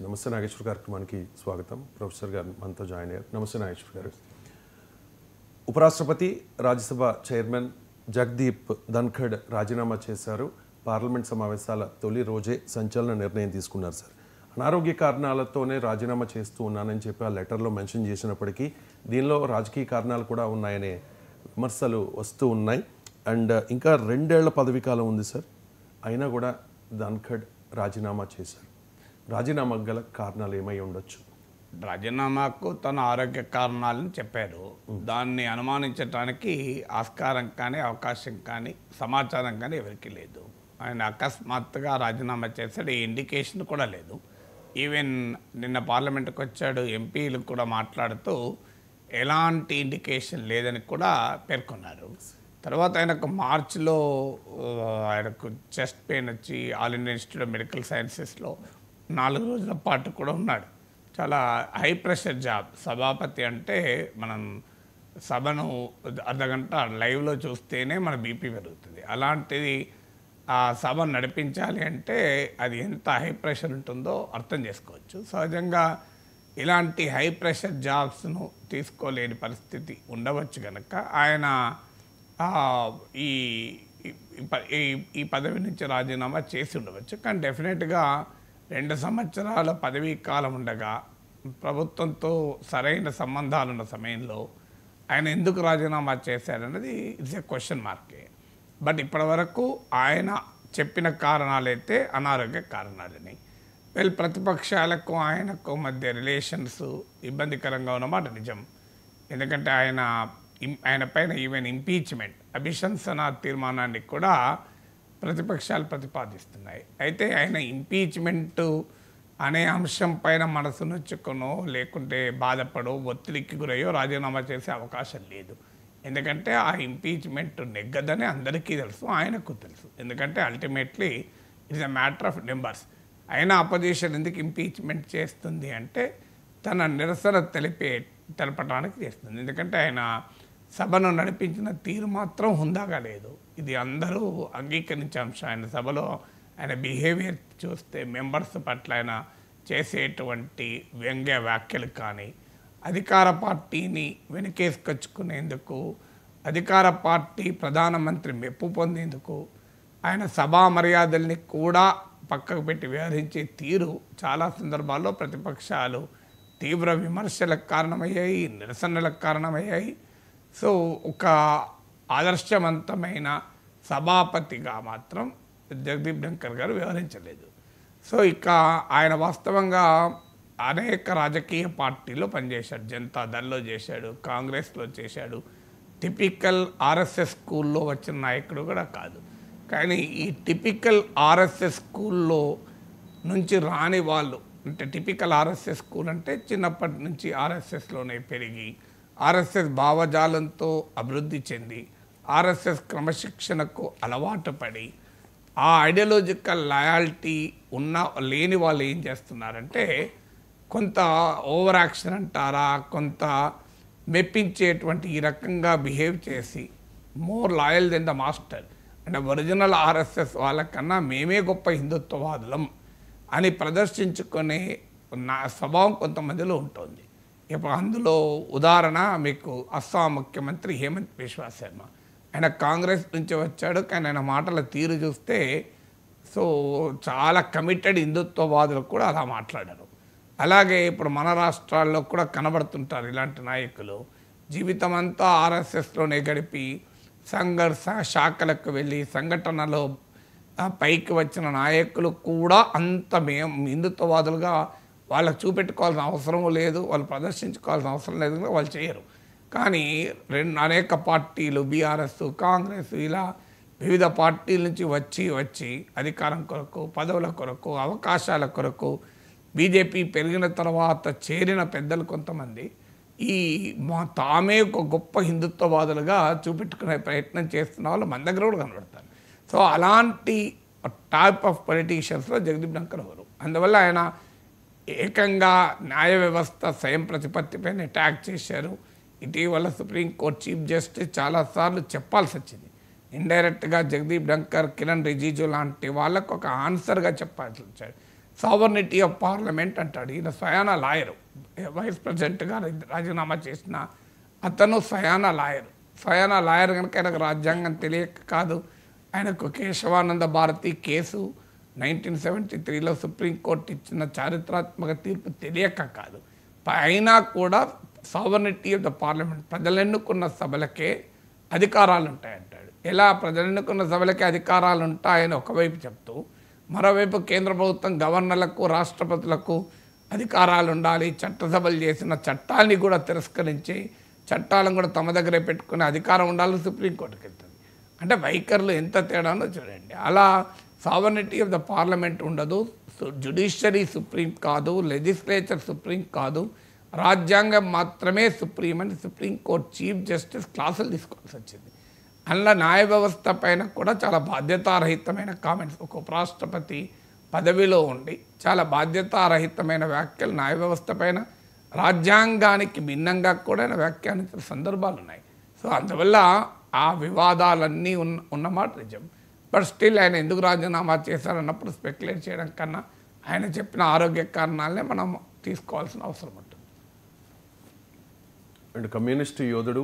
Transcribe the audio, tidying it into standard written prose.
నమస్తే నాగేశ్వర్ కార్యక్రమానికి స్వాగతం. ప్రొఫెసర్ గారు మనతో జాయిన్ అయ్యారు. నమస్తే నాగేశ్వర్ గారు. ఉపరాష్ట్రపతి రాజ్యసభ చైర్మన్ జగదీప్ ధన్ఖడ్ రాజీనామా చేశారు. పార్లమెంట్ సమావేశాల తొలి రోజే సంచలన నిర్ణయం తీసుకున్నారు సార్. అనారోగ్య కారణాలతోనే రాజీనామా చేస్తూ ఉన్నానని చెప్పి ఆ లెటర్లో మెన్షన్ చేసినప్పటికీ దీనిలో రాజకీయ కారణాలు కూడా ఉన్నాయనే విమర్శలు వస్తూ ఉన్నాయి. అండ్ ఇంకా 2 ఏళ్ల పదవీ కాలం ఉంది సార్. అయినా కూడా ధన్ఖడ్ రాజీనామా చేశారు. రాజీనామాకు గల కారణాలు ఏమై ఉండొచ్చు? రాజీనామాకు తన ఆరోగ్య కారణాలను చెప్పారు. దాన్ని అనుమానించడానికి ఆస్కారం కానీ అవకాశం కానీ సమాచారం కానీ ఎవరికి లేదు. ఆయన అకస్మాత్తుగా రాజీనామా చేశాడు. ఈ ఇండికేషన్ కూడా లేదు. ఈవెన్ నిన్న పార్లమెంట్కి వచ్చాడు, ఎంపీలు కూడా మాట్లాడుతూ ఎలాంటి ఇండికేషన్ లేదని కూడా పేర్కొన్నారు. తర్వాత ఆయనకు మార్చిలో ఆయనకు చెస్ట్ పెయిన్ వచ్చి all India institute of medical సైన్సెస్లో 4 రోజుల పాటు కూడా ఉన్నాడు. చాలా హై ప్రెషర్ జాబ్. సభాపతి అంటే మనం సభను అర్ధగంట లైవ్లో చూస్తేనే మన బీపీ పెరుగుతుంది. అలాంటిది ఆ సభను నడిపించాలి అంటే అది ఎంత హై ప్రెషర్ ఉంటుందో అర్థం చేసుకోవచ్చు. సహజంగా ఇలాంటి హై ప్రెషర్ జాబ్స్ను తీసుకోలేని పరిస్థితి ఉండవచ్చు కనుక ఆయన ఈ పదవి నుంచి రాజీనామా చేసి ఉండవచ్చు. కానీ డెఫినెట్గా 2 సంవత్సరాల పదవీ కాలం ఉండగా ప్రభుత్వంతో సరైన సంబంధాలున్న సమయంలో ఆయన ఎందుకు రాజీనామా చేశారన్నది ఇట్స్ ఏ క్వశ్చన్ మార్కే. బట్ ఇప్పటి వరకు ఆయన చెప్పిన కారణాలైతే అనారోగ్య కారణాలని. ప్రతిపక్షాలకు ఆయనకు మధ్య రిలేషన్స్ ఇబ్బందికరంగా ఉన్నమాట నిజం. ఎందుకంటే ఆయన పైన ఈవెన్ ఇంపీచ్మెంట్ అభిశంసన తీర్మానాన్ని కూడా ప్రతిపక్షాలు ప్రతిపాదిస్తున్నాయి. అయితే ఆయన ఇంపీచ్మెంట్ అనే అంశం పైన మనసు నొచ్చుకునో లేకుంటే బాధపడో ఒత్తిడికి గురయ్యో రాజీనామా చేసే అవకాశం లేదు. ఎందుకంటే ఆ ఇంపీచ్మెంట్ నెగ్గదని అందరికీ తెలుసు, ఆయనకు తెలుసు. ఎందుకంటే ultimately it's a matter of numbers. అయినా అపోజిషన్ ఎందుకు ఇంపీచ్మెంట్ చేస్తుంది అంటే తన నిరసన తెలపడానికి చేస్తుంది. ఎందుకంటే ఆయన సభను నడిపించిన తీరు మాత్రం హుందాగా లేదు. ఇది అందరూ అంగీకరించే అంశం. ఆయన సభలో ఆయన బిహేవియర్ చూస్తే మెంబర్స్ పట్ల ఆయన చేసేటువంటి వ్యంగ్య వ్యాఖ్యలు కానీ, అధికార పార్టీని వెనకేసుకొచ్చుకునేందుకు, అధికార పార్టీ ప్రధానమంత్రి మెప్పు పొందేందుకు ఆయన సభా మర్యాదల్ని కూడా పక్కకు పెట్టి వ్యవహరించే తీరు చాలా సందర్భాల్లో ప్రతిపక్షాలు తీవ్ర విమర్శలకు కారణమయ్యాయి, నిరసనలకు కారణమయ్యాయి. సో ఒక ఆదర్శవంతమైన సభాపతిగా మాత్రం జగదీప్ ధన్ఖడ్ గారు వ్యవహరించలేదు. సో ఇక ఆయన వాస్తవంగా అనేక రాజకీయ పార్టీలో పనిచేశాడు. జనతాదళ్లో చేశాడు, కాంగ్రెస్లో చేశాడు. టిపికల్ ఆర్ఎస్ఎస్ స్కూల్లో వచ్చిన నాయకుడు కూడా కాదు. కానీ ఈ టిపికల్ ఆర్ఎస్ఎస్ స్కూల్లో నుంచి రాని వాళ్ళు, అంటే టిపికల్ ఆర్ఎస్ఎస్ స్కూల్ అంటే చిన్నప్పటి నుంచి ఆర్ఎస్ఎస్లోనే పెరిగి ఆర్ఎస్ఎస్ భావజాలంతో అభివృద్ధి చెంది ఆర్ఎస్ఎస్ క్రమశిక్షణకు అలవాటు పడి ఆ ఐడియాలజికల్ లాయాలిటీ లేని వాళ్ళు ఏం చేస్తున్నారంటే కొంత ఓవర్ యాక్షన్ అంటారా, కొంత మెప్పించేటువంటి ఈ రకంగా బిహేవ్ చేసి more loyal than the master అంటే ఒరిజినల్ ఆర్ఎస్ఎస్ వాళ్ళకన్నా మేమే గొప్ప హిందుత్వవాదులం అని ప్రదర్శించుకునే స్వభావం కొంతమందిలో ఉంటుంది. ఇప్పుడు అందులో ఉదాహరణ మీకు అస్సాం ముఖ్యమంత్రి హేమంత్ బిశ్వా శర్మ. ఆయన కాంగ్రెస్ నుంచి వచ్చాడు, కానీ ఆయన మాటల తీరు చూస్తే సో చాలా కమిటెడ్ హిందుత్వవాదులు కూడా అలా మాట్లాడారు. అలాగే ఇప్పుడు మన రాష్ట్రాల్లో కూడా కనబడుతుంటారు ఇలాంటి నాయకులు. జీవితం అంతా ఆర్ఎస్ఎస్లోనే గడిపి సంఘర్ష శాఖలకు వెళ్ళి సంఘటనలో పైకి వచ్చిన నాయకులు కూడా అంత హిందుత్వవాదులుగా వాళ్ళకు చూపెట్టుకోవాల్సిన అవసరం లేదు, వాళ్ళు ప్రదర్శించుకోవాల్సిన అవసరం లేదు, వాళ్ళు చేయరు. కానీ అనేక పార్టీలు బీఆర్ఎస్, కాంగ్రెస్ ఇలా వివిధ పార్టీల నుంచి వచ్చి అధికారం కొరకు, పదవుల కొరకు, అవకాశాల కొరకు బీజేపీ పెరిగిన తర్వాత చేరిన పెద్దలు కొంతమంది తామే ఒక గొప్ప హిందుత్వవాదులుగా చూపెట్టుకునే ప్రయత్నం చేస్తున్న వాళ్ళు మన దగ్గర కూడా కనబడతారు. సో అలాంటి టైప్ ఆఫ్ పొలిటీషియన్స్లో జగదీప్ ధన్ఖడ్ ఎవరు. అందువల్ల ఆయన ఏకంగా న్యాయ వ్యవస్థ స్వయం ప్రతిపత్తిపైన అటాక్ చేశారు. ఇటీవల సుప్రీంకోర్టు చీఫ్ జస్టిస్ చాలాసార్లు చెప్పాల్సి వచ్చింది. ఇండైరెక్ట్గా జగదీప్ ధన్ఖడ్, కిరణ్ రిజిజు లాంటి వాళ్ళకు ఒక ఆన్సర్గా చెప్పాల్సి వచ్చాడు. సావర్నిటీ ఆఫ్ పార్లమెంట్ అంటాడు. ఈయన స్వయాన లాయరు, వైస్ ప్రెసిడెంట్గా రాజీనామా చేసిన అతను స్వయాన లాయర్ కనుక ఆయనకు రాజ్యాంగం తెలియక కాదు, ఆయనకు కేశవానంద భారతి కేసు 1973లో సుప్రీంకోర్టు ఇచ్చిన చారిత్రాత్మక తీర్పు తెలియక కాదు. అయినా కూడా సావర్నిటీ ఆఫ్ ద పార్లమెంట్, ప్రజలు ఎన్నుకున్న సభలకే అధికారాలు ఉంటాయంటాడు. ఎలా ప్రజలు ఎన్నుకున్న సభలకే అధికారాలు ఉంటాయని ఒకవైపు చెప్తూ, మరోవైపు కేంద్ర ప్రభుత్వం గవర్నర్లకు రాష్ట్రపతులకు అధికారాలు ఉండాలి, చట్టసభలు చేసిన చట్టాన్ని కూడా తిరస్కరించి చట్టాలను కూడా తమ దగ్గరే పెట్టుకునే అధికారం ఉండాలని సుప్రీంకోర్టుకి వెళ్తుంది. అంటే వైఖరులు ఎంత తేడానో చూడండి. అలా సావర్నిటీ ఆఫ్ ద పార్లమెంట్ ఉండదు, జ్యుడిషియరీ సుప్రీం కాదు, లెజిస్లేచర్ సుప్రీం కాదు, రాజ్యాంగం మాత్రమే సుప్రీం అని సుప్రీంకోర్టు చీఫ్ జస్టిస్ క్లాసులు తీసుకోవాల్సి వచ్చింది. అందులో న్యాయ వ్యవస్థ పైన కూడా చాలా బాధ్యతారహితమైన కామెంట్స్, ఒక ఉపరాష్ట్రపతి పదవిలో ఉండి చాలా బాధ్యతారహితమైన వ్యాఖ్యలు న్యాయ వ్యవస్థ పైన, రాజ్యాంగానికి భిన్నంగా కూడా ఆయన వ్యాఖ్యానించిన సందర్భాలు ఉన్నాయి. సో అందువల్ల ఆ వివాదాలన్నీ ఉన్నమాట నిజం. బట్ స్టిల్ ఆయన ఎందుకు రాజీనామా చేశారన్నప్పుడు స్పెక్యులేట్ చేయడం కన్నా ఆయన చెప్పిన ఆరోగ్య కారణాలనే మనం తీసుకోవాల్సిన అవసరం ఉంటుంది. అండ్ కమ్యూనిస్టు యోధుడు